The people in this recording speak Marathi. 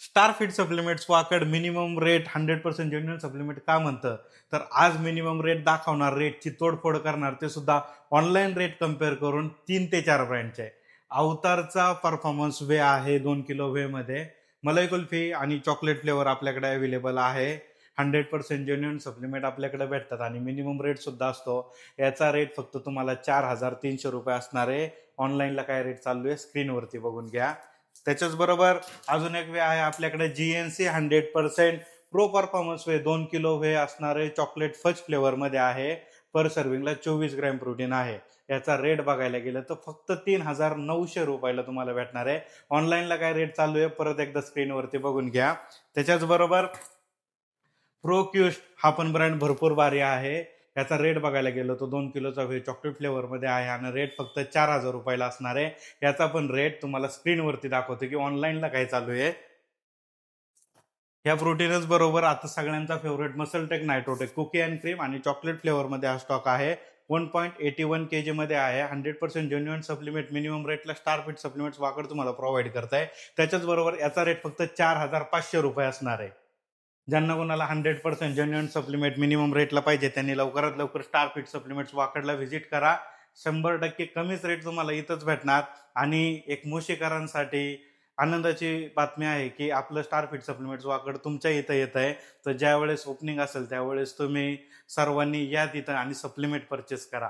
स्टारफिट supplements Wakad minimum rate 100% genuine supplement का म्हणतं, तर आज मिनिमम रेट दाखवणार, रेटची तोडफोड करणार, ते सुद्धा ऑनलाईन रेट कम्पेअर करून 3 ते 4 ब्रँडचे. अवतारचा परफॉर्मन्स वे आहे 2 किलो वेमध्ये. मलाई कुल्फी आणि चॉकलेट फ्लेवर आपल्याकडे अवेलेबल आहे. 100% जेन्युइन सप्लिमेंट आपल्याकडे भेटतात आणि मिनिमम रेट सुद्धा असतो. याचा रेट फक्त तुम्हाला ₹4,300 असणार आहे. ऑनलाईनला काय रेट चालू आहे स्क्रीनवरती बघून घ्या. त्याच्याच बरोबर अजून एक वे आहे आपल्याकडे GNC 100% प्रो परफॉर्मन्स वे 2 किलो वे असणारे चॉकलेट फज फ्लेवर मध्ये आहे. पर सर्विंगला 24 ग्रॅम प्रोटीन आहे. याचा रेट बघायला गेलं तर फक्त ₹3,900 तुम्हाला भेटणार आहे. ऑनलाईनला काय रेट चालू आहे परत एकदा स्क्रीनवरती बघून घ्या. त्याच्याच बरोबर प्रोक्युस्ट हा पण ब्रँड भरपूर भारी आहे. याचा रेट बघायला गेलो तर 2 किलोचा चॉकलेट फ्लेवर मध्ये आहे आणि रेट फक्त ₹4,000 असणार आहे. याचा पण रेट तुम्हाला स्क्रीनवरती दाखवतो की ऑनलाईनला काय चालू आहे. ह्या प्रोटीनच बरोबर आता सगळ्यांचा फेवरेट मसलटेक नायट्रोटेक कुकी अँड क्रीम आणि चॉकलेट फ्लेवर मध्ये हा स्टॉक आहे. 1.81 kg मध्ये आहे. 100% जेन्युइन सप्लिमेंट मिनिमम रेटला स्टारफिट सप्लिमेंट्स वाकड तुम्हाला प्रोव्हाइड करताय. त्याच्याच बरोबर याचा रेट फक्त ₹4,500 असणार आहे. ज्यांना कोणाला 100% जेन्युइन सप्लिमेंट मिनिमम रेटला पाहिजे त्यांनी लवकरात लवकर स्टारफिट सप्लिमेंट्स वाकडला व्हिजिट करा. 100% कमीच रेट तुम्हाला इथंच भेटणार. आणि एक मोशीकरांसाठी आनंदाची बातमी आहे की आपलं स्टारफिट सप्लिमेंट्स वाकड तुमच्या इथं येत आहे. तर ज्यावेळेस ओपनिंग असेल त्यावेळेस तुम्ही सर्वांनी या तिथं आणि सप्लिमेंट परचेस करा.